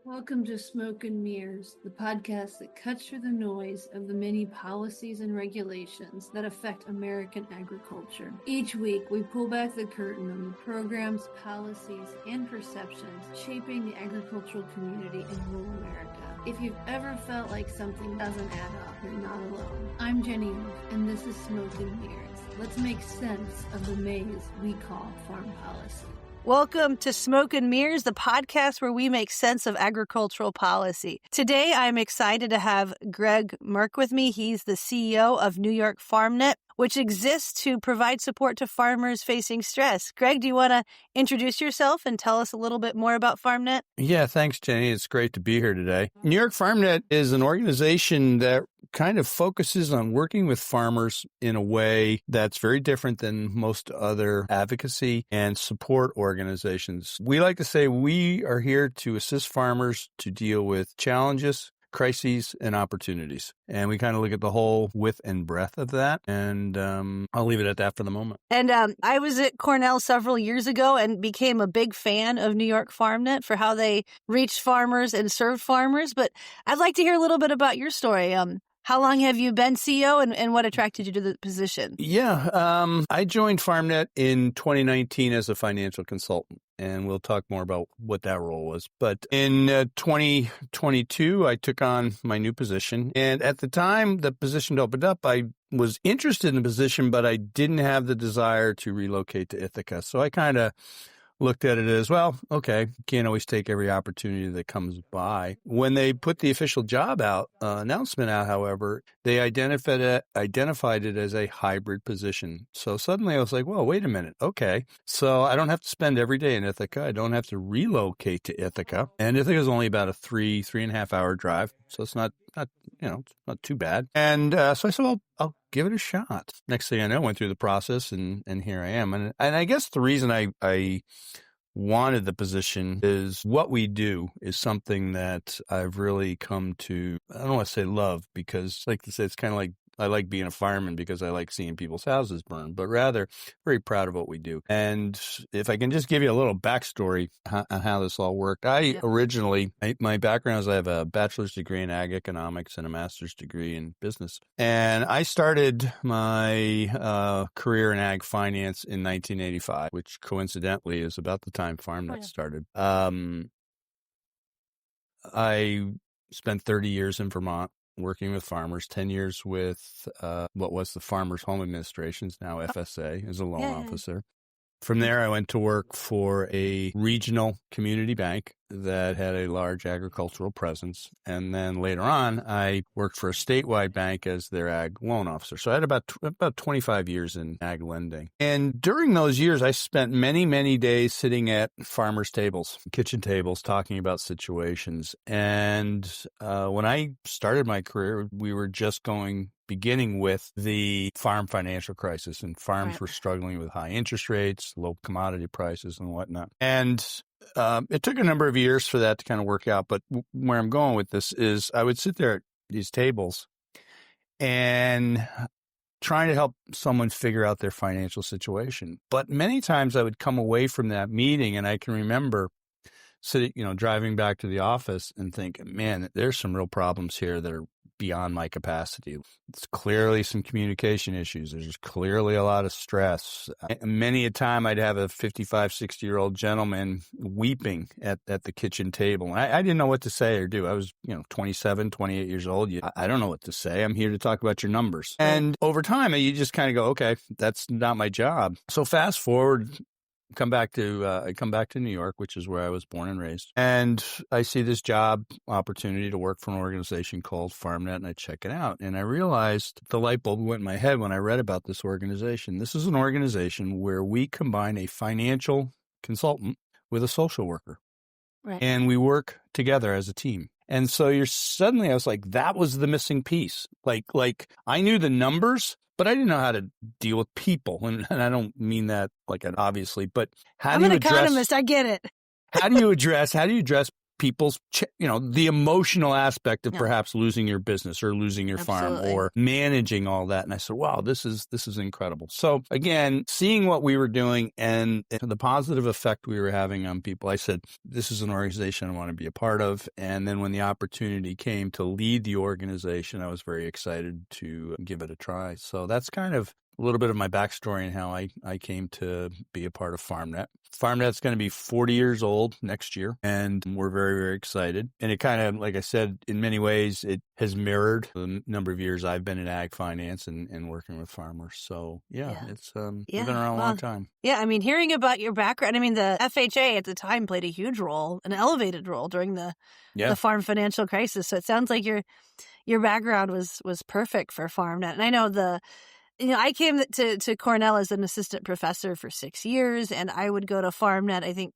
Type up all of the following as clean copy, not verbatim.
Welcome to Smoke and Mirrors, the podcast that cuts through the noise of the many policies and regulations that affect American agriculture. Each week, we pull back the curtain on the programs, policies, and perceptions shaping the agricultural community in rural America. If you've ever felt like something doesn't add up, you're not alone. I'm Jenny, and this is Smoke and Mirrors. Let's make sense of the maze we call farm policy. Welcome to Smoke and Mirrors, the podcast where we make sense of agricultural policy. Today, I'm excited to have Greg Merck with me. He's the CEO of York FarmNet, which exists to provide support to farmers facing stress. Greg, do you want to introduce yourself and tell us a little bit more about FarmNet? Yeah, thanks, Jenny. It's great to be here today. York FarmNet is an organization that kind of focuses on working with farmers in a way that's very different than most other advocacy and support organizations. We like to say we are here to assist farmers to deal with challenges, crises, and opportunities. And we kind of look at the whole width and breadth of that. And I'll leave it at that for the moment. And I was at Cornell several years ago and became a big fan of York FarmNet for how they reached farmers and served farmers. But I'd like to hear a little bit about your story. How long have you been CEO and what attracted you to the position? Yeah, I joined FarmNet in 2019 as a financial consultant, and we'll talk more about what that role was. But in 2022, I took on my new position, and at the time the position opened up, I was interested in the position, but I didn't have the desire to relocate to Ithaca. So I kind of looked at it as, well, okay, can't always take every opportunity that comes by. When they put the official job announcement out, however, they identified it as a hybrid position. So suddenly I was like, well, wait a minute. Okay. So I don't have to spend every day in Ithaca. I don't have to relocate to Ithaca. And Ithaca is only about a 3.5 hour drive. So it's not too bad. And so I said, well, I'll give it a shot. Next thing I know, I went through the process and here I am. And I guess the reason I wanted the position is what we do is something that I've really come to, I don't want to say love, because like to say, it's kind of like, I like being a fireman because I like seeing people's houses burn, but rather very proud of what we do. And if I can just give you a little backstory on how this all worked. Originally, my background is I have a bachelor's degree in ag economics and a master's degree in business. And I started my career in ag finance in 1985, which coincidentally is about the time FarmNet started. I spent 30 years in Vermont, working with farmers, 10 years with what was the Farmers Home Administration, now FSA, as a loan officer. From there, I went to work for a regional community bank that had a large agricultural presence. And then later on, I worked for a statewide bank as their ag loan officer. So I had about 25 years in ag lending. And during those years, I spent many, many days sitting at farmers' tables, kitchen tables, talking about situations. And when I started my career, we were just beginning with the farm financial crisis, and farms were struggling with high interest rates, low commodity prices, and whatnot. And it took a number of years for that to kind of work out. But where I'm going with this is I would sit there at these tables and trying to help someone figure out their financial situation. But many times I would come away from that meeting, and I can remember sitting, driving back to the office and thinking, man, there's some real problems here that are beyond my capacity. It's clearly some communication issues. There's clearly a lot of stress. Many a time I'd have a 55, 60-year-old gentleman weeping at the kitchen table. I didn't know what to say or do. I was, 27, 28 years old. I don't know what to say. I'm here to talk about your numbers. And over time, you just kind of go, okay, that's not my job. So fast forward, I come back to New York, which is where I was born and raised. And I see this job opportunity to work for an organization called FarmNet, and I check it out. And I realized the light bulb went in my head when I read about this organization. This is an organization where we combine a financial consultant with a social worker. Right. And we work together as a team. And so I was like, that was the missing piece. Like I knew the numbers, but I didn't know how to deal with people. And I don't mean that like obviously, but I'm an economist. I get it. How do you address people's, the emotional aspect of perhaps losing your business or losing your farm or managing all that. And I said, wow, this is incredible. So again, seeing what we were doing and the positive effect we were having on people, I said, this is an organization I want to be a part of. And then when the opportunity came to lead the organization, I was very excited to give it a try. So that's kind of a little bit of my backstory and how I came to be a part of FarmNet. FarmNet's going to be 40 years old next year, and we're very, very excited. And it kind of, like I said, in many ways, it has mirrored the number of years I've been in ag finance and working with farmers. So, it's we've been around a long time. Yeah, I mean, hearing about your background, I mean, the FHA at the time played a huge role, an elevated role during the farm financial crisis. So it sounds like your background was perfect for FarmNet. And I know I came to Cornell as an assistant professor for 6 years, and I would go to FarmNet. I think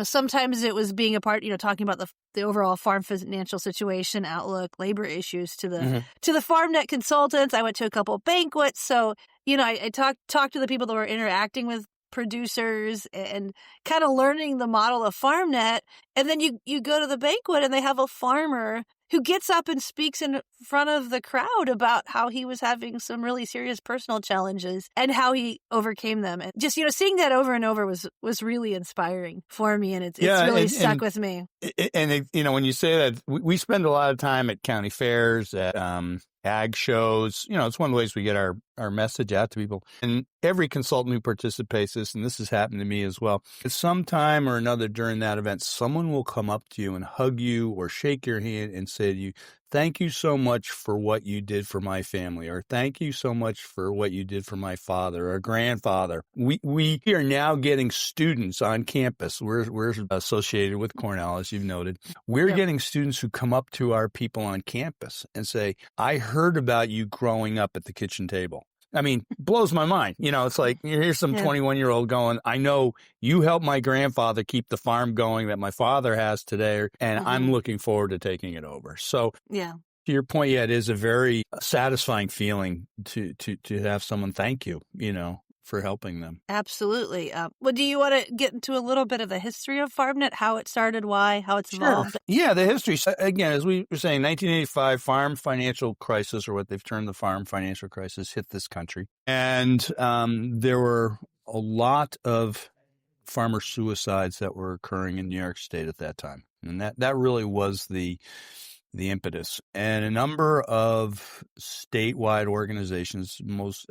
sometimes it was being a part, talking about the overall farm financial situation, outlook, labor issues to the FarmNet consultants. I went to a couple of banquets, so I talked to the people that were interacting with producers and kind of learning the model of FarmNet. And then you go to the banquet and they have a farmer who gets up and speaks in front of the crowd about how he was having some really serious personal challenges and how he overcame them. And just, seeing that over and over was really inspiring for me. And it's really stuck with me. And, when you say that, we spend a lot of time at county fairs, at ag shows. It's one of the ways we get our message out to people. And every consultant who participates in this, and this has happened to me as well, at some time or another during that event, someone will come up to you and hug you or shake your hand and say to you, thank you so much for what you did for my family, or thank you so much for what you did for my father or grandfather. We are now getting students on campus. We're associated with Cornell, as you've noted. We're getting students who come up to our people on campus and say, I heard about you growing up at the kitchen table. I mean, blows my mind. It's like, here's some 21-year-old going, I know you helped my grandfather keep the farm going that my father has today, and I'm looking forward to taking it over. So to your point, it is a very satisfying feeling to have someone thank you, for helping them. Absolutely. Well, do you want to get into a little bit of the history of FarmNet, how it started, why, how it's evolved? Yeah, the history. So again, as we were saying, 1985 farm financial crisis, or what they've termed the farm financial crisis, hit this country. And there were a lot of farmer suicides that were occurring in New York State at that time. And that really was the impetus. And a number of statewide organizations, most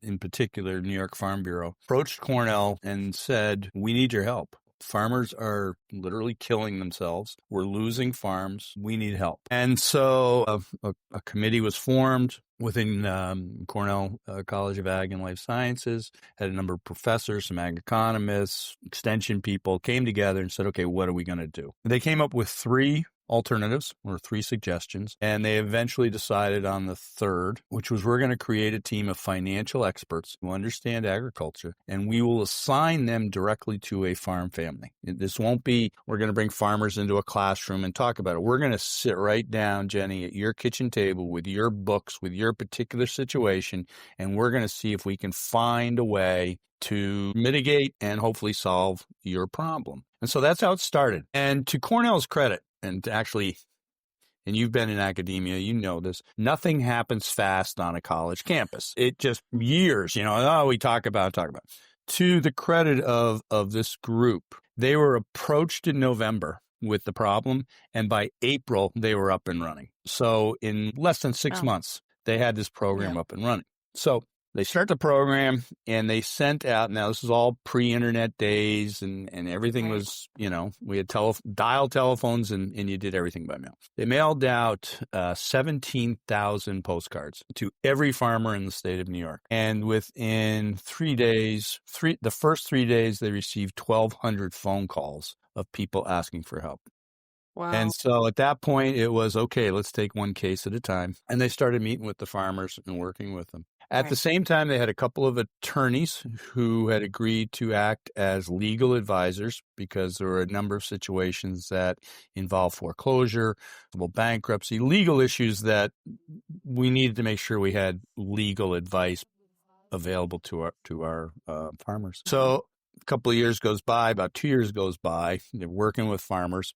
in particular New York Farm Bureau, approached Cornell and said, we need your help. Farmers are literally killing themselves. We're losing farms. We need help. And so a committee was formed within Cornell College of Ag and Life Sciences, had a number of professors, some ag economists, extension people, came together and said, okay, what are we going to do? They came up with three alternatives, or three suggestions, and they eventually decided on the third, which was we're going to create a team of financial experts who understand agriculture, and we will assign them directly to a farm family. This won't be, we're going to bring farmers into a classroom and talk about it. We're going to sit right down, Jenny, at your kitchen table with your books, with your particular situation, and we're going to see if we can find a way to mitigate and hopefully solve your problem. And so that's how it started. And to Cornell's credit, and you've been in academia, you know this, nothing happens fast on a college campus. It just years, we talk about. To the credit of this group, they were approached in November with the problem, and by April, they were up and running. So in less than 6 months, they had this program up and running. So they start the program and they sent out, now this is all pre-internet days and everything was, we had dial telephones and you did everything by mail. They mailed out 17,000 postcards to every farmer in the state of New York. And within 3 days, the first 3 days, they received 1,200 phone calls of people asking for help. Wow. And so at that point, it was, okay, let's take one case at a time. And they started meeting with the farmers and working with them. At the same time, they had a couple of attorneys who had agreed to act as legal advisors because there were a number of situations that involved foreclosure, bankruptcy, legal issues that we needed to make sure we had legal advice available to our farmers. So a couple of years goes by, about 2 years goes by, they're working with farmers,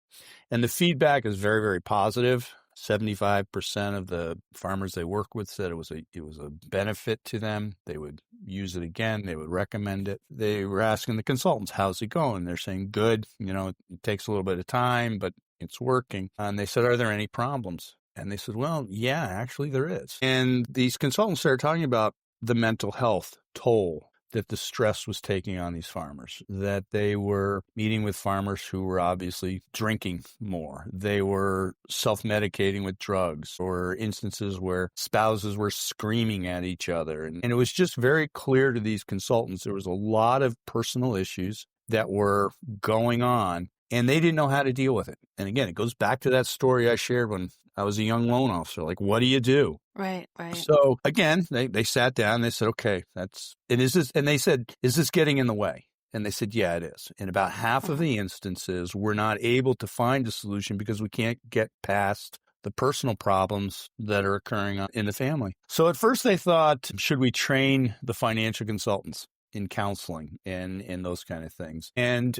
and the feedback is very, very positive. 75% of the farmers they work with said it was a benefit to them. They would use it again. They would recommend it. They were asking the consultants, how's it going? They're saying, good. It takes a little bit of time, but it's working. And they said, are there any problems? And they said, well, yeah, actually there is. And these consultants started talking about the mental health toll that the stress was taking on these farmers, that they were meeting with farmers who were obviously drinking more. They were self-medicating with drugs, or instances where spouses were screaming at each other. And it was just very clear to these consultants there was a lot of personal issues that were going on, and they didn't know how to deal with it. And again, it goes back to that story I shared when I was a young loan officer. Like, what do you do? Right. So again, they sat down, they said, okay, and they said, is this getting in the way? And they said, yeah, it is. In about half of the instances, we're not able to find a solution because we can't get past the personal problems that are occurring in the family. So at first they thought, should we train the financial consultants in counseling and those kind of things? And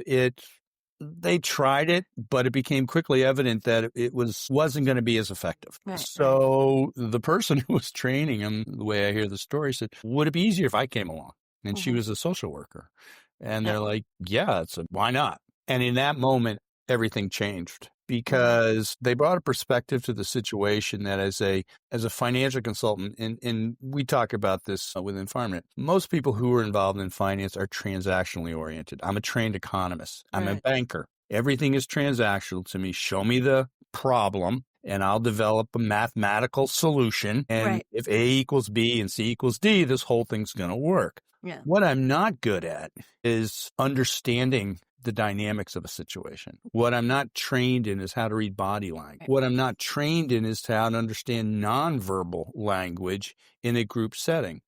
they tried it, but it became quickly evident that it wasn't going to be as effective. Right, so the person who was training him, the way I hear the story, said, would it be easier if I came along? And she was a social worker. And they're like, yeah, why not? And in that moment, everything changed, because they brought a perspective to the situation that as a financial consultant, and we talk about this within FarmNet, most people who are involved in finance are transactionally oriented. I'm a trained economist. I'm a banker. Everything is transactional to me. Show me the problem, and I'll develop a mathematical solution. And if A equals B and C equals D, this whole thing's going to work. Yeah. What I'm not good at is understanding the dynamics of a situation. What I'm not trained in is how to read body language. What I'm not trained in is how to understand nonverbal language in a group setting.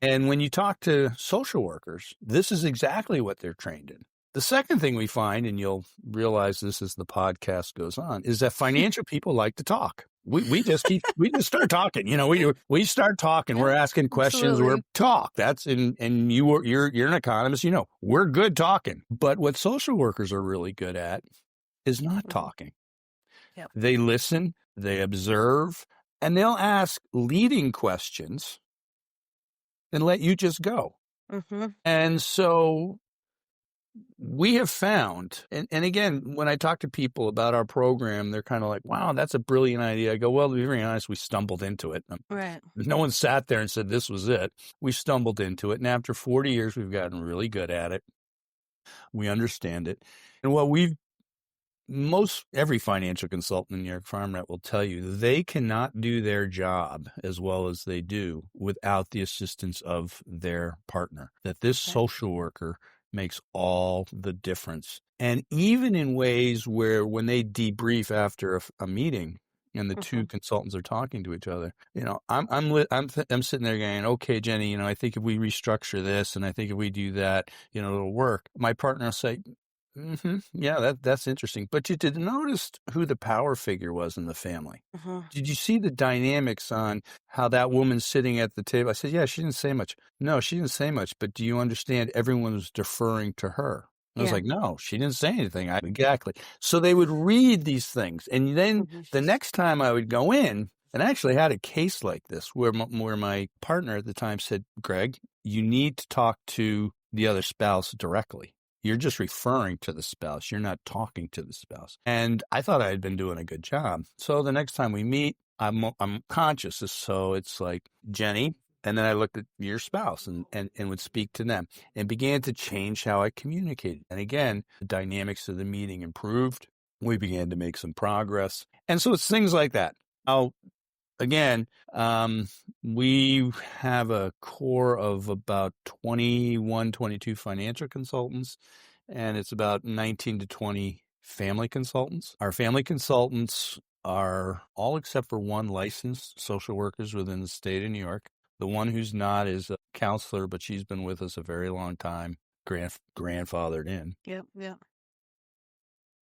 And when you talk to social workers, this is exactly what they're trained in. The second thing we find, and you'll realize this as the podcast goes on, is that financial people like to talk. We just start talking. We start talking. We're asking questions. Absolutely. We're talk. And you're an economist. We're good talking. But what social workers are really good at is not talking. Yep. They listen. They observe, and they'll ask leading questions and let you just go. And so we have found, and again, when I talk to people about our program, they're kind of like, wow, that's a brilliant idea. I go, well, to be very honest, we stumbled into it. No one sat there and said this was it. We stumbled into it. And after 40 years, we've gotten really good at it. We understand it. And what every financial consultant in York FarmNet will tell you, they cannot do their job as well as they do without the assistance of their partner. That this social worker makes all the difference. And even in ways where when they debrief after a meeting and the two consultants are talking to each other, I'm sitting there going, okay, Jenny, I think if we restructure this and I think if we do that, it'll work. My partner will say, yeah, that's interesting. But you did notice who the power figure was in the family. Did you see the dynamics on how that woman's sitting at the table? I said, yeah, she didn't say much. No, she didn't say much. But do you understand everyone was deferring to her? I was like, no, she didn't say anything. Exactly. So they would read these things. And then the next time I would go in, and I actually had a case like this where my partner at the time said, Greg, you need to talk to the other spouse directly. You're just referring to the spouse. You're not talking to the spouse. And I thought I had been doing a good job. So the next time we meet, I'm conscious. So it's like, Jenny, and then I looked at your spouse and would speak to them and began to change how I communicated. And again, the dynamics of the meeting improved. We began to make some progress. And so it's things like that. Now, again, we have a core of about 21, 22 financial consultants, and it's about 19 to 20 family consultants. Our family consultants are all except for one licensed social workers within the state of New York. The one who's not is a counselor, but she's been with us a very long time, grandfathered in. Yep.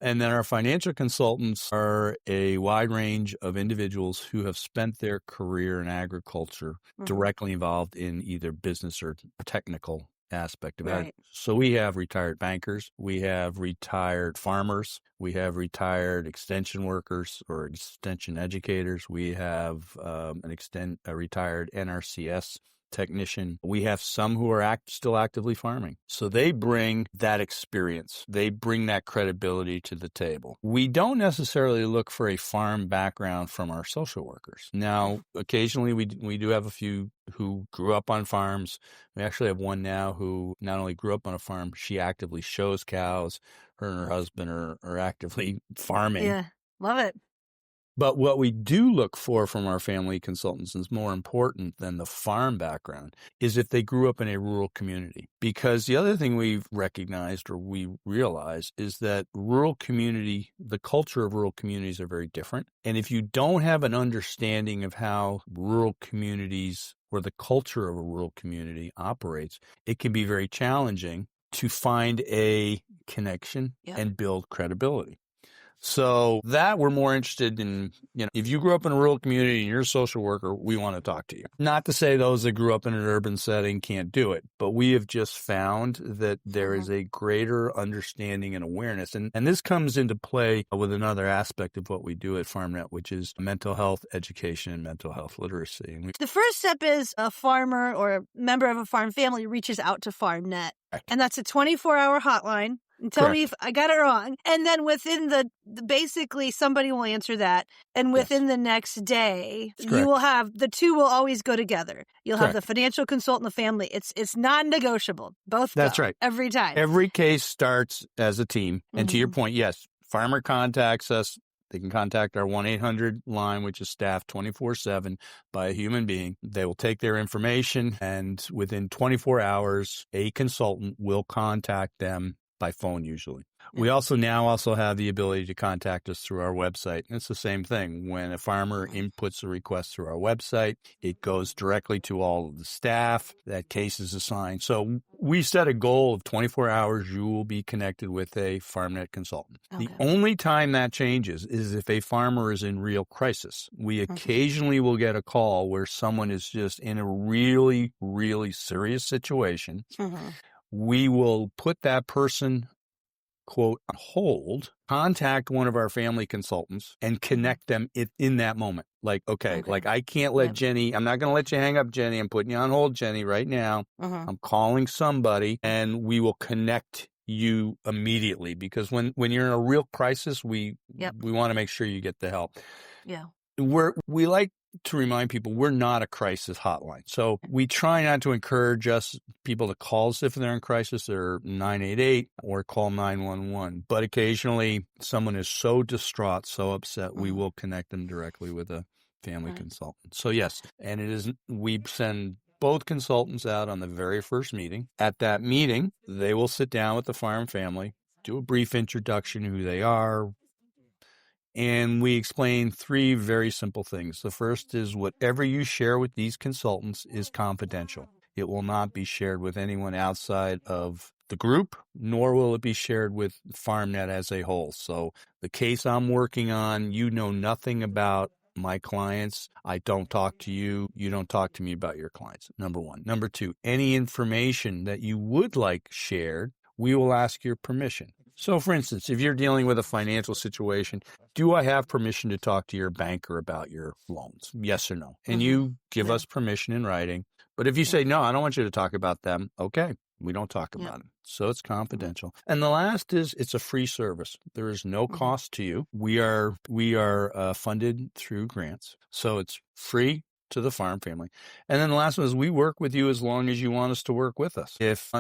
And then our financial consultants are a wide range of individuals who have spent their career in agriculture directly involved in either business or technical aspect of it. Right. So we have retired bankers, we have retired farmers, we have retired extension workers or extension educators, we have a retired NRCS technician. We have some who are still actively farming. So they bring that experience. They bring that credibility to the table. We don't necessarily look for a farm background from our social workers. Now, occasionally we do have a few who grew up on farms. We actually have one now who not only grew up on a farm, she actively shows cows. Her and her husband are actively farming. Yeah, love it. But what we do look for from our family consultants is more important than the farm background is if they grew up in a rural community. Because the other thing we've recognized or we realize is that the culture of rural communities are very different. And if you don't have an understanding of how rural communities or the culture of a rural community operates, it can be very challenging to find a connection and build credibility. So that we're more interested in, if you grew up in a rural community and you're a social worker, we want to talk to you. Not to say those that grew up in an urban setting can't do it, but we have just found that there is a greater understanding and awareness. And this comes into play with another aspect of what we do at FarmNet, which is mental health education and mental health literacy. And the first step is a farmer or a member of a farm family reaches out to FarmNet. And that's a 24-hour hotline. And tell me if I got it wrong. And then within basically somebody will answer that. And within the next day, you will have, the two will always go together. You'll have the financial consultant, the family. It's non-negotiable. Both That's go, right. Every time. Every case starts as a team. And to your point, yes, farmer contacts us. They can contact our 1-800 line, which is staffed 24/7 by a human being. They will take their information, and within 24 hours, a consultant will contact them by phone usually. We also have the ability to contact us through our website. And it's the same thing. When a farmer inputs a request through our website, it goes directly to all of the staff. That case is assigned. So we set a goal of 24 hours. You will be connected with a FarmNet consultant. Okay. The only time that changes is if a farmer is in real crisis. We occasionally will get a call where someone is just in a really, really serious situation. We will put that person, quote, on hold, contact one of our family consultants and connect them in that moment. Like, okay, like I can't let Jenny, I'm not going to let you hang up, Jenny. I'm putting you on hold, Jenny, right now. I'm calling somebody and we will connect you immediately because when you're in a real crisis, we want to make sure you get the help. Yeah. We like to remind people we're not a crisis hotline. So we try not to encourage people to call us if they're in crisis or 988 or call 911. But occasionally someone is so distraught, so upset, we will connect them directly with a family consultant. So yes, and we send both consultants out on the very first meeting. At that meeting, they will sit down with the farm family, do a brief introduction, who they are, and we explain 3 very simple things. The first is whatever you share with these consultants is confidential. It will not be shared with anyone outside of the group, nor will it be shared with FarmNet as a whole. So the case I'm working on, you know nothing about my clients. I don't talk to you. You don't talk to me about your clients. Number 1. Number 2, any information that you would like shared, we will ask your permission. So, for instance, if you're dealing with a financial situation, do I have permission to talk to your banker about your loans? Yes or no? And you give us permission in writing. But if you say, no, I don't want you to talk about them, okay, we don't talk about it. So it's confidential. And the last is it's a free service. There is no cost to you. We are funded through grants. So it's free to the farm family. And then the last one is we work with you as long as you want us to work with us. If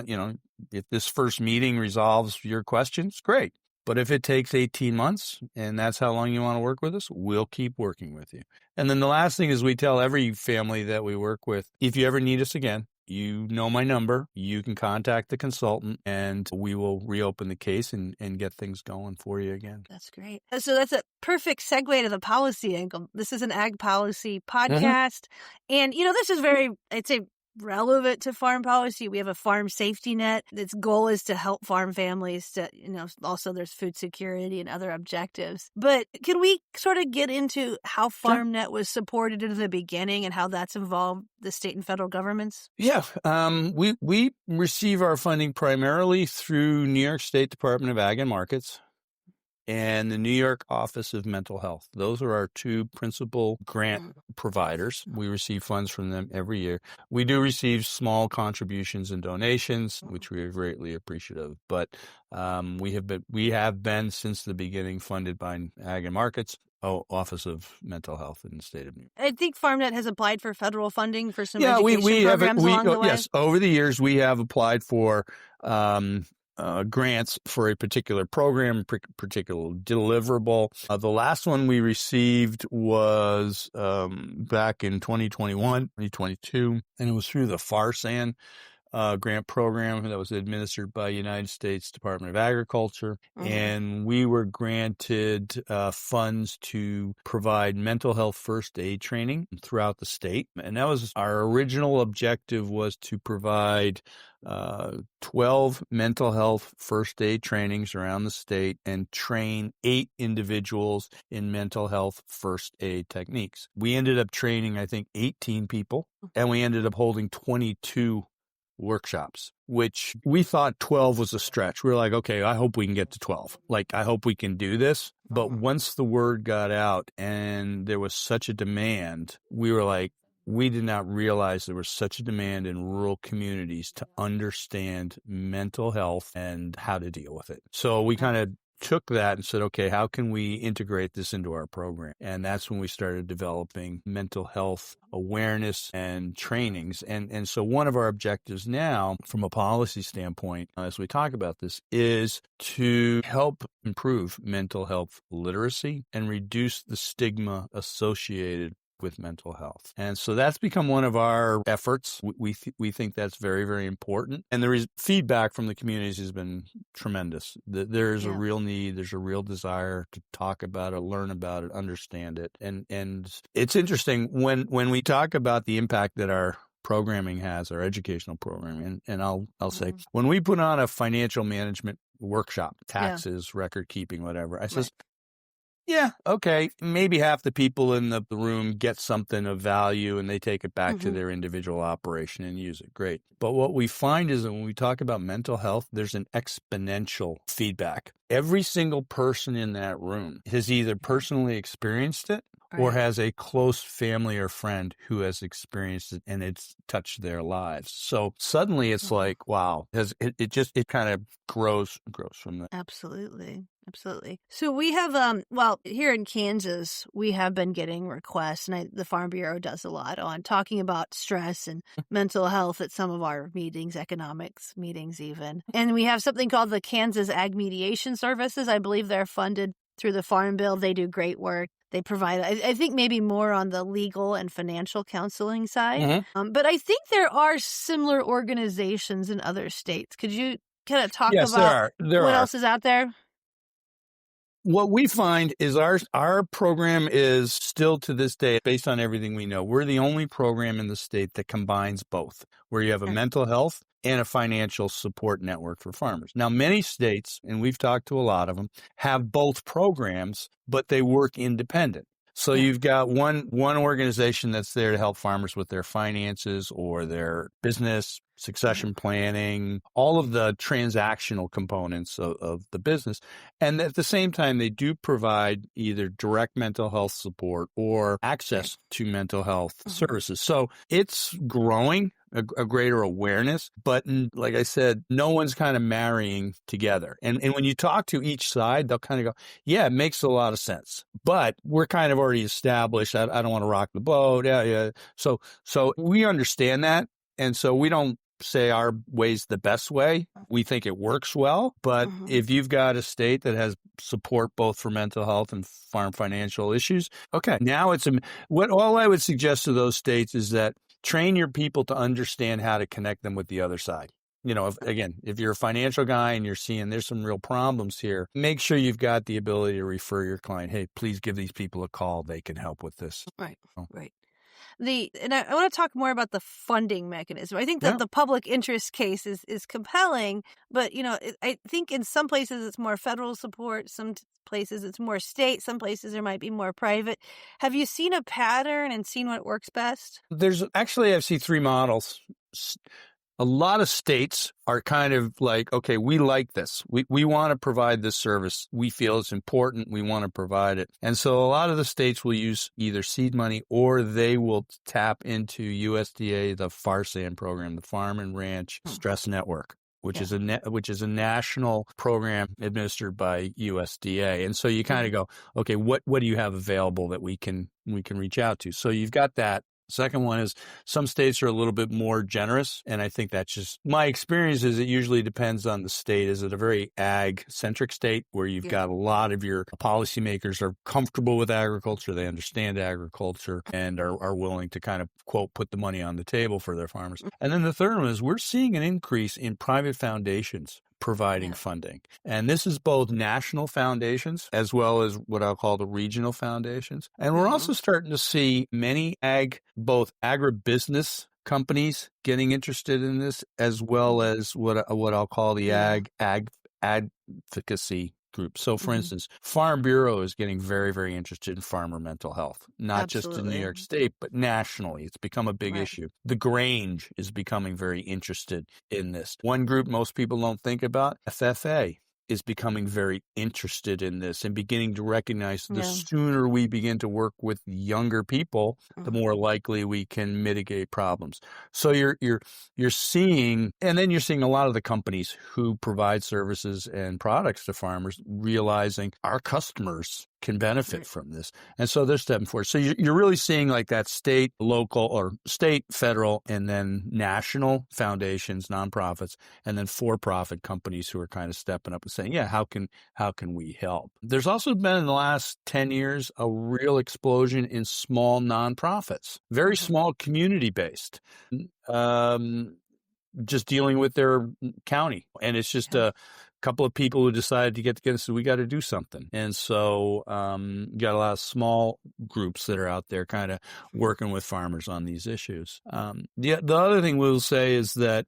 this first meeting resolves your questions, great. But if it takes 18 months and that's how long you want to work with us, we'll keep working with you. And then the last thing is we tell every family that we work with, if you ever need us again, you know my number, you can contact the consultant and we will reopen the case and get things going for you again. That's great. So that's a perfect segue to the policy angle. This is an ag policy podcast. And, this is I'd say relevant to farm policy. We have a farm safety net. Its goal is to help farm families to, also there's food security and other objectives. But can we sort of get into how FarmNet was supported in the beginning and how that's involved the state and federal governments? Yeah. We receive our funding primarily through New York State Department of Ag and Markets and the New York Office of Mental Health. Those are our two principal grant providers. We receive funds from them every year. We do receive small contributions and donations, which we are greatly appreciative. But we have been since the beginning funded by Ag and Markets, Office of Mental Health in the state of New York. I think FarmNet has applied for federal funding for some education programs along the way. Yes, over the years we have applied for grants for a particular program, particular deliverable. The last one we received was back in 2021, 2022, and it was through the FARSAN grant program that was administered by United States Department of Agriculture. And we were granted funds to provide mental health first aid training throughout the state. And that was our original objective, was to provide 12 mental health first aid trainings around the state and train 8 individuals in mental health first aid techniques. We ended up training, I think, 18 people, and we ended up holding 22 workshops, which we thought 12 was a stretch. We were like, okay, I hope we can get to 12. Like, I hope we can do this. But once the word got out and there was such a demand, we were like, we did not realize there was such a demand in rural communities to understand mental health and how to deal with it. So we kind of took that and said, okay, how can we integrate this into our program? And that's when we started developing mental health awareness and trainings. And so one of our objectives now, from a policy standpoint, as we talk about this, is to help improve mental health literacy and reduce the stigma associated with mental health. And so that's become one of our efforts. We think that's very, very important. And the feedback from the communities has been tremendous. There's a real need. There's a real desire to talk about it, learn about it, understand it. And it's interesting when we talk about the impact that our programming has, our educational programming. And I'll say, when we put on a financial management workshop, taxes, record keeping, whatever, I says, yeah, okay, maybe half the people in the room get something of value and they take it back to their individual operation and use it. Great. But what we find is that when we talk about mental health, there's an exponential feedback. Every single person in that room has either personally experienced it or has a close family or friend who has experienced it and it's touched their lives. So suddenly it's like, wow, it kind of grows from that. Absolutely. So we have, here in Kansas, we have been getting requests, and the Farm Bureau does a lot on talking about stress and mental health at some of our meetings, economics meetings even. And we have something called the Kansas Ag Mediation Services. I believe they're funded through the Farm Bill. They do great work. They provide, I think, maybe more on the legal and financial counseling side. But I think there are similar organizations in other states. Could you kind of talk about what else is out there? What we find is our program is still to this day, based on everything we know, we're the only program in the state that combines both, where you have a mental health and a financial support network for farmers. Now, many states, and we've talked to a lot of them, have both programs, but they work independent. So you've got one organization that's there to help farmers with their finances or their business, succession planning, all of the transactional components of the business. And at the same time, they do provide either direct mental health support or access to mental health services. So it's growing. A greater awareness, but like I said, no one's kind of marrying together. And when you talk to each side, they'll kind of go, yeah, it makes a lot of sense, but we're kind of already established. I don't want to rock the boat. Yeah. So we understand that. And so we don't say our way's the best way. We think it works well, but if you've got a state that has support both for mental health and farm financial issues, okay, now all I would suggest to those states is that train your people to understand how to connect them with the other side. If you're a financial guy and you're seeing there's some real problems here, make sure you've got the ability to refer your client, hey, please give these people a call. They can help with this. Right. And I want to talk more about the funding mechanism. I think that the public interest case is compelling, but I think in some places it's more federal support, some places it's more state, some places there might be more private. Have you seen a pattern and seen what works best? I've seen three models. A lot of states are kind of like, okay, we like this. We want to provide this service. We feel it's important. We want to provide it. And so a lot of the states will use either seed money or they will tap into USDA, the FARSAN program, the Farm and Ranch Stress Network, which is a national program administered by USDA. And so you kind of go, okay, what do you have available that we can reach out to? So you've got that. Second one is some states are a little bit more generous, and I think that's just my experience is it usually depends on the state. Is it a very ag-centric state where you've got a lot of your policymakers are comfortable with agriculture, they understand agriculture, and are willing to kind of, quote, put the money on the table for their farmers. And then the third one is we're seeing an increase in private foundations providing funding. And this is both national foundations as well as what I'll call the regional foundations. And we're also starting to see many both agribusiness companies getting interested in this, as well as what I'll call the ag advocacy group. So for instance, Farm Bureau is getting very, very interested in farmer mental health, not just in New York State, but nationally. It's become a big issue. The Grange is becoming very interested in this. One group most people don't think about, FFA, is becoming very interested in this and beginning to recognize the sooner we begin to work with younger people, the more likely we can mitigate problems. So you're seeing, and then you're seeing a lot of the companies who provide services and products to farmers realizing our customers can benefit from this. And so they're stepping forward. So you're really seeing like that state, local, or state, federal, and then national foundations, nonprofits, and then for-profit companies who are kind of stepping up and saying, yeah, how can we help? There's also been in the last 10 years a real explosion in small nonprofits, very small, community-based, just dealing with their county. And it's just a couple of people who decided to get together and said, we got to do something. And so you got a lot of small groups that are out there kind of working with farmers on these issues. The other thing we'll say is that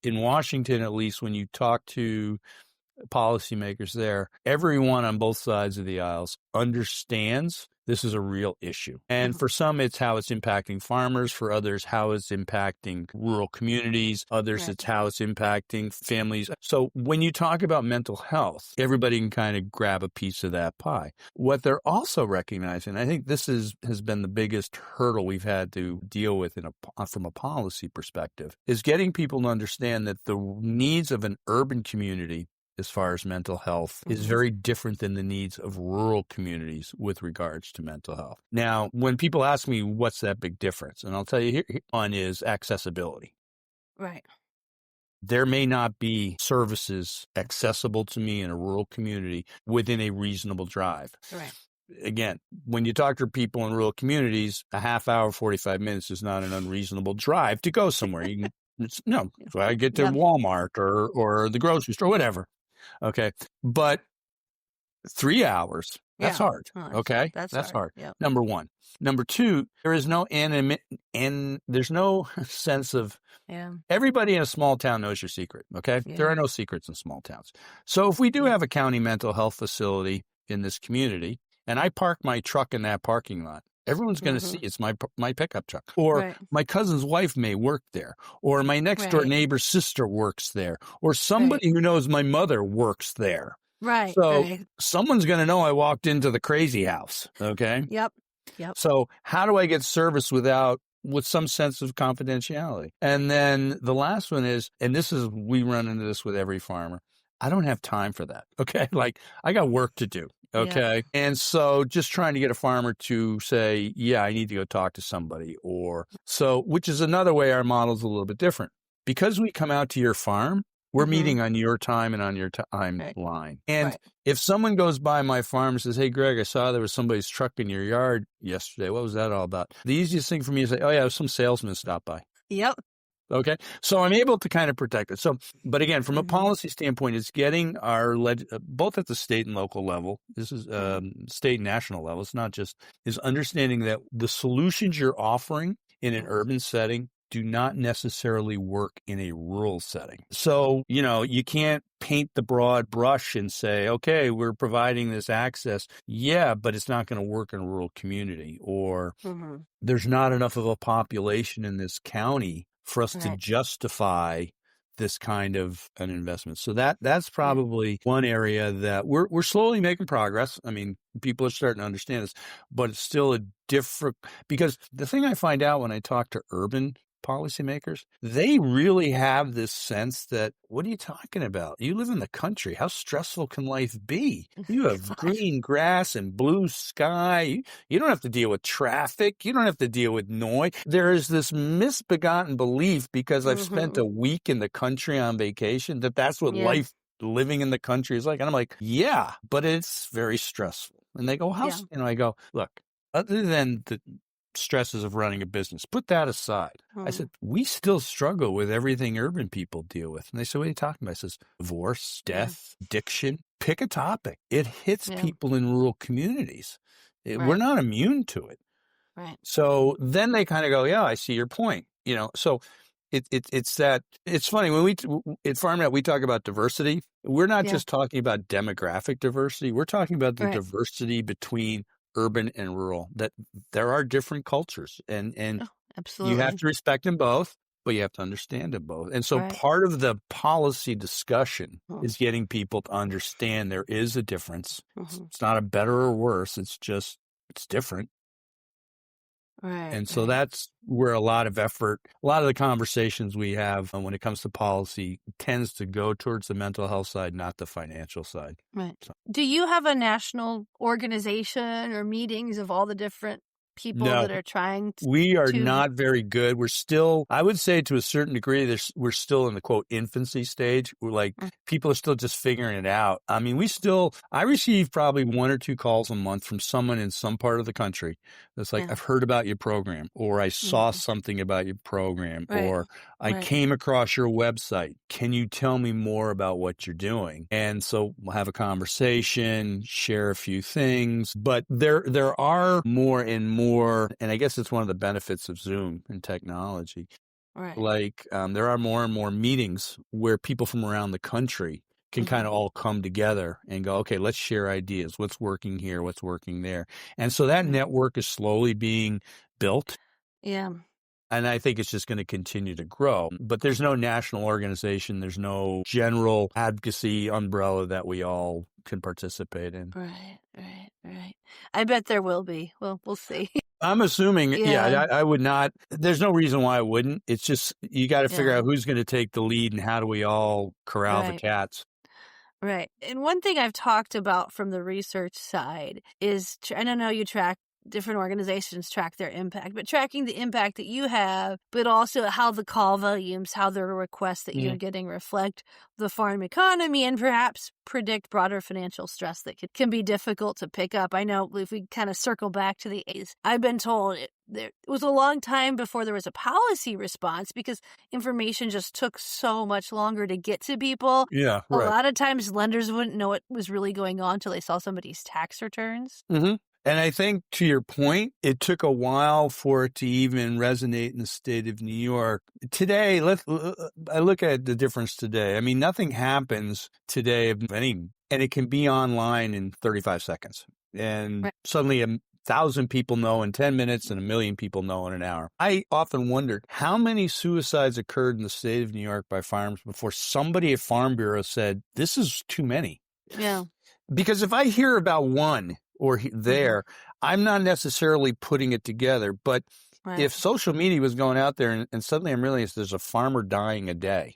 in Washington, at least when you talk to policymakers there, everyone on both sides of the aisles understands this is a real issue. And for some, it's how it's impacting farmers. For others, how it's impacting rural communities. Others, it's how it's impacting families. So when you talk about mental health, everybody can kind of grab a piece of that pie. What they're also recognizing, I think this has been the biggest hurdle we've had to deal with from a policy perspective, is getting people to understand that the needs of an urban community as far as mental health is very different than the needs of rural communities with regards to mental health. Now, when people ask me what's that big difference, and I'll tell you, here one is accessibility. Right. There may not be services accessible to me in a rural community within a reasonable drive. Right. Again, when you talk to people in rural communities, a half hour, 45 minutes is not an unreasonable drive to go somewhere. You can, so I get to Walmart or the grocery store, whatever. Okay. But 3 hours, that's hard. Okay. That's hard. Yep. Number one. Number two, there is no there's no sense of everybody in a small town knows your secret. Okay. There are no secrets in small towns. So if we do have a county mental health facility in this community and I park my truck in that parking lot, everyone's going to see it's my pickup truck. Or my cousin's wife may work there. Or my next door neighbor's sister works there. Or somebody who knows my mother works there. Right. So someone's going to know I walked into the crazy house. Okay. Yep. So how do I get service with some sense of confidentiality? And then the last one is, and we run into this with every farmer, I don't have time for that. Okay. Like I got work to do. Okay. Yeah. And so just trying to get a farmer to say, yeah, I need to go talk to somebody which is another way our model is a little bit different. Because we come out to your farm, we're meeting on your time and on your timeline. And if someone goes by my farm and says, hey, Greg, I saw there was somebody's truck in your yard yesterday. What was that all about? The easiest thing for me is say, oh, yeah, some salesman stopped by. Yep. Okay. So I'm able to kind of protect it. So, but again, from a policy standpoint, it's getting our, both at the state and local level, this is state and national level. It's not just, is understanding that the solutions you're offering in an urban setting do not necessarily work in a rural setting. So, you can't paint the broad brush and say, okay, we're providing this access. Yeah, but it's not going to work in a rural community, or there's not enough of a population in this county for us to justify this kind of an investment. So that's probably one area that we're slowly making progress. I mean, people are starting to understand this, but it's still a different, because the thing I find out when I talk to urban policymakers, they really have this sense that, what are you talking about? You live in the country. How stressful can life be? You have green grass and blue sky. You don't have to deal with traffic. You don't have to deal with noise. There is this misbegotten belief, because I've spent a week in the country on vacation, that that's what life living in the country is like. And I'm like, yeah, but it's very stressful. And they go, I go, look, other than the stresses of running a business, put that aside. I said, we still struggle with everything urban people deal with. And they said, what are you talking about? I says, divorce, death, addiction, pick a topic. It hits people in rural communities. We're not immune to it. Right. So then they kind of go, yeah, I see your point. So it's that, it's funny when at FarmNet, we talk about diversity. We're not just talking about demographic diversity. We're talking about the diversity between urban and rural, that there are different cultures, and absolutely, you have to respect them both, but you have to understand them both. And so part of the policy discussion is getting people to understand there is a difference. It's not a better or worse. It's different. Right. And so that's where a lot of effort, a lot of the conversations we have when it comes to policy tends to go towards the mental health side, not the financial side. Right. So. Do you have a national organization or meetings of all the different people that are trying to? We are not very good. We're still, I would say to a certain degree, we're still in the quote infancy stage. We're like, people are still just figuring it out. I mean, I receive probably 1 or 2 calls a month from someone in some part of the country that's like, I've heard about your program, or I saw something about your program, or I came across your website. Can you tell me more about what you're doing? And so we'll have a conversation, share a few things, but there are more and more, and I guess it's one of the benefits of Zoom and technology. Right. Like there are more and more meetings where people from around the country can kind of all come together and go, okay, let's share ideas. What's working here? What's working there? And so that network is slowly being built. Yeah. And I think it's just going to continue to grow. But there's no national organization. There's no general advocacy umbrella that we all can participate in. Right. I bet there will be. Well, we'll see. I'm assuming, I would not. There's no reason why I wouldn't. It's just, you got to figure out who's going to take the lead and how do we all corral the cats. Right. And one thing I've talked about from the research side is, I don't know, you track different organizations track their impact, but tracking the impact that you have, but also how the call volumes, how the requests that you're getting reflect the farm economy, and perhaps predict broader financial stress that can be difficult to pick up. I know if we kind of circle back to the 80s, I've been told it was a long time before there was a policy response because information just took so much longer to get to people. Yeah, right. A lot of times lenders wouldn't know what was really going on until they saw somebody's tax returns. Mm-hmm. And I think, to your point, it took a while for it to even resonate in the state of New York. Today, I look at the difference today. I mean, nothing happens today of any, and it can be online in 35 seconds. And suddenly 1,000 people know in 10 minutes and 1 million people know in an hour. I often wondered how many suicides occurred in the state of New York by farms before somebody at Farm Bureau said, this is too many. Yeah. Because if I hear about one or there, I'm not necessarily putting it together. But if social media was going out there and suddenly I'm realizing there's a farmer dying a day,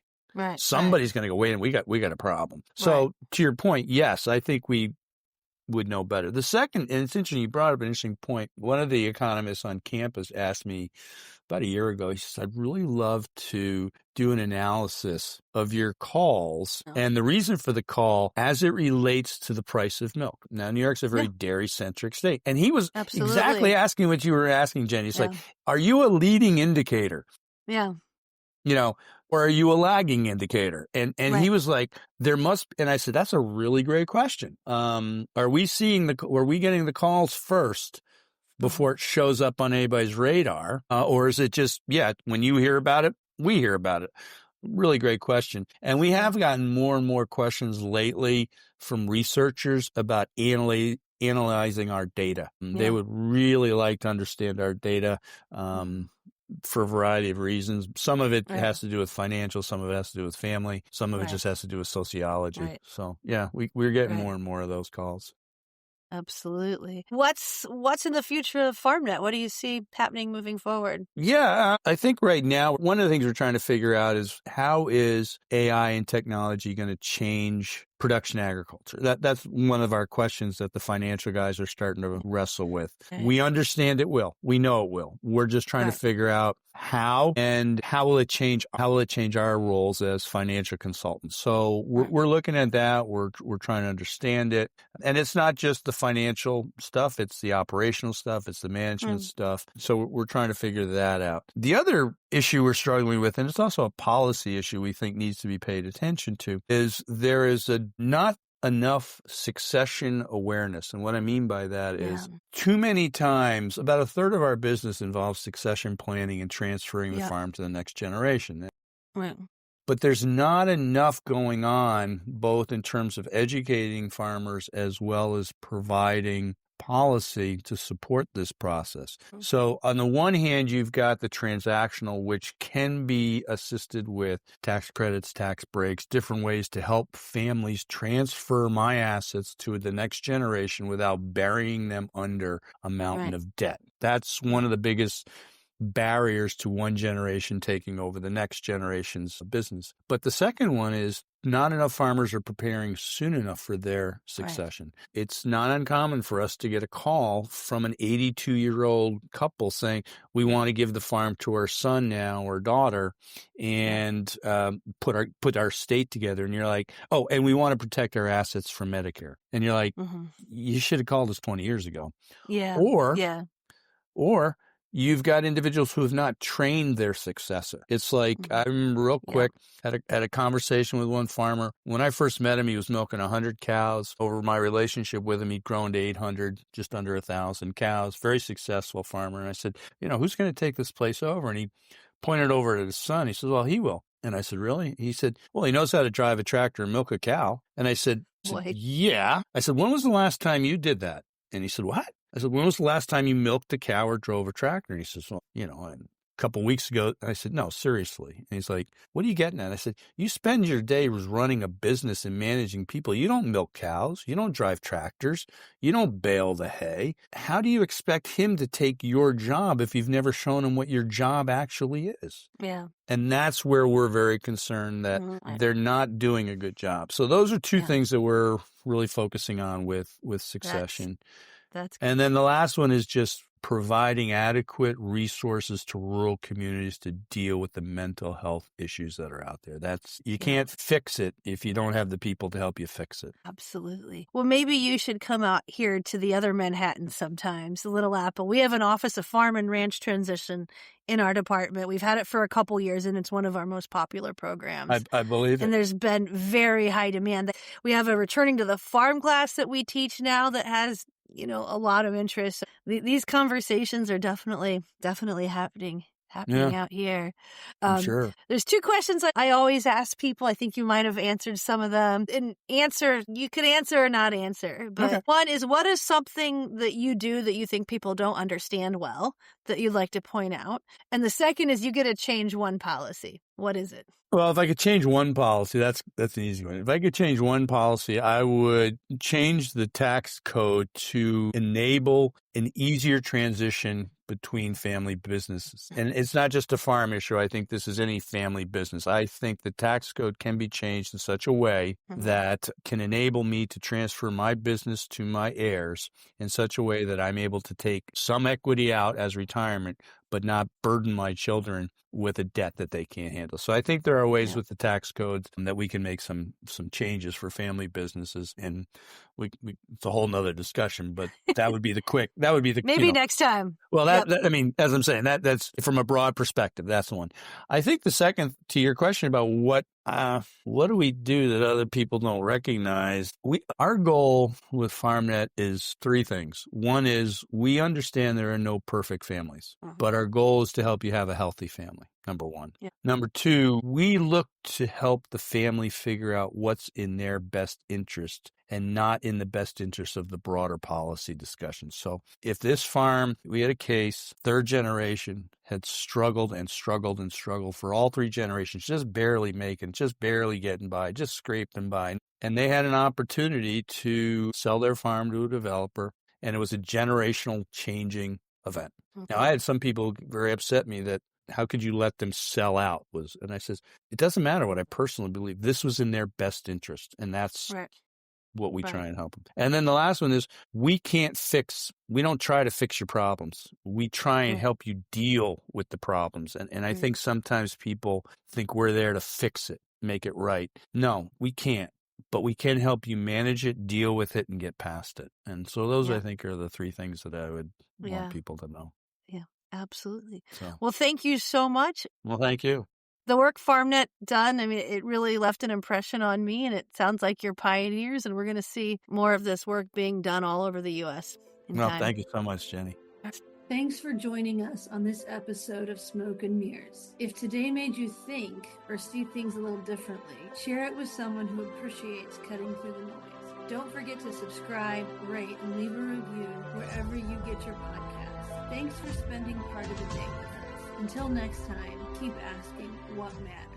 somebody's going to go, wait, we got a problem. So to your point, yes, I think we would know better. The second, and it's interesting, you brought up an interesting point. One of the economists on campus asked me about a year ago, he says, I'd really love to do an analysis of your calls and the reason for the call as it relates to the price of milk. Now, New York's a very dairy-centric state. And he was exactly asking what you were asking, Jenny. He's like, are you a leading indicator? Yeah. or are you a lagging indicator? And Right. he was like, and I said, that's a really great question. Are we getting the calls first before it shows up on anybody's radar? Or is it just, when you hear about it, we hear about it? Really great question. And we have gotten more and more questions lately from researchers about analyzing our data. They would really like to understand our data for a variety of reasons. Some of it has to do with financial, some of it has to do with family, some of it just has to do with sociology. Right. So we're getting more and more of those calls. Absolutely. What's in the future of FarmNet? What do you see happening moving forward? Yeah, I think right now, one of the things we're trying to figure out is how is AI and technology going to change production agriculture? That's one of our questions that the financial guys are starting to wrestle with. Okay. We understand it will. We know it will. We're just trying to figure out how, and how will it change our roles as financial consultants. So we're looking at that. We're trying to understand it. And it's not just the financial stuff, it's the operational stuff, it's the management stuff. So we're trying to figure that out. The other issue we're struggling with, and it's also a policy issue we think needs to be paid attention to, is there is not enough succession awareness. And what I mean by that is too many times, about a third of our business involves succession planning and transferring the farm to the next generation. Right. But there's not enough going on, both in terms of educating farmers as well as providing policy to support this process. So on the one hand, you've got the transactional, which can be assisted with tax credits, tax breaks, different ways to help families transfer my assets to the next generation without burying them under a mountain of debt. That's one of the biggest barriers to one generation taking over the next generation's business. But the second one is not enough farmers are preparing soon enough for their succession. It's not uncommon for us to get a call from an 82-year-old couple saying, we want to give the farm to our son now or daughter and put our estate together. And you're like, oh, and we want to protect our assets from Medicare. And you're like, you should have called us 20 years ago. Yeah. Or you've got individuals who have not trained their successor. It's like, I remember real quick, had a conversation with one farmer. When I first met him, he was milking 100 cows. Over my relationship with him, he'd grown to 800, just under 1,000 cows. Very successful farmer. And I said, who's going to take this place over? And he pointed over at his son. He says, well, he will. And I said, really? He said, well, he knows how to drive a tractor and milk a cow. And I said, yeah. I said, when was the last time you did that? And he said, what? I said, when was the last time you milked a cow or drove a tractor? And he says, well, a couple of weeks ago. And I said, no, seriously. And he's like, what are you getting at? I said, you spend your day running a business and managing people. You don't milk cows. You don't drive tractors. You don't bale the hay. How do you expect him to take your job if you've never shown him what your job actually is? Yeah. And that's where we're very concerned that they're not doing a good job. So those are two things that we're really focusing on with succession. And then the last one is just providing adequate resources to rural communities to deal with the mental health issues that are out there. You can't fix it if you don't have the people to help you fix it. Absolutely. Well, maybe you should come out here to the other Manhattan sometimes, the Little Apple. We have an Office of Farm and Ranch Transition in our department. We've had it for a couple years, and it's one of our most popular programs. I believe it. And there's been very high demand. We have a Returning to the Farm class that we teach now that has a lot of interest. These conversations are definitely happening out here. Sure. There's two questions I always ask people. I think you might have answered some of them. You could answer or not answer. But one is, what is something that you do that you think people don't understand well that you'd like to point out? And the second is, you get to change one policy. What is it? Well, if I could change one policy, that's an easy one. If I could change one policy, I would change the tax code to enable an easier transition between family businesses. And it's not just a farm issue. I think this is any family business. I think the tax code can be changed in such a way that can enable me to transfer my business to my heirs in such a way that I'm able to take some equity out as retirement, but not burden my children with a debt that they can't handle. So I think there are ways with the tax codes that we can make some changes for family businesses, and it's a whole nother discussion, but that would be maybe next time. Well, I mean, as I'm saying, that's from a broad perspective. That's the one. I think the second, to your question about what do we do that other people don't recognize? Our goal with FarmNet is three things. One is we understand there are no perfect families, but our goal is to help you have a healthy family, number one. Yeah. Number two, we look to help the family figure out what's in their best interest and not in the best interest of the broader policy discussion. So if this farm, we had a case, third generation, had struggled and struggled and struggled for all three generations, just barely getting by, just scraping by. And they had an opportunity to sell their farm to a developer, and it was a generational changing event. Okay. Now, I had some people very upset me that how could you let them sell out? And I says, it doesn't matter what I personally believe. This was in their best interest, and that's what we try and help them. And then the last one is we don't try to fix your problems. We try and help you deal with the problems. And I think sometimes people think we're there to fix it, make it right. No, we can't. But we can help you manage it, deal with it, and get past it. And so those, I think, are the three things that I would want people to know. Yeah, absolutely. Well, thank you so much. Well, thank you. The work FarmNet done, I mean, it really left an impression on me, and it sounds like you're pioneers, and we're going to see more of this work being done all over the U.S. Well, thank you so much, Jenny. Thanks for joining us on this episode of Smoke and Mirrors. If today made you think or see things a little differently, share it with someone who appreciates cutting through the noise. Don't forget to subscribe, rate, and leave a review wherever you get your podcasts. Thanks for spending part of the day with us. Until next time, keep asking what matters.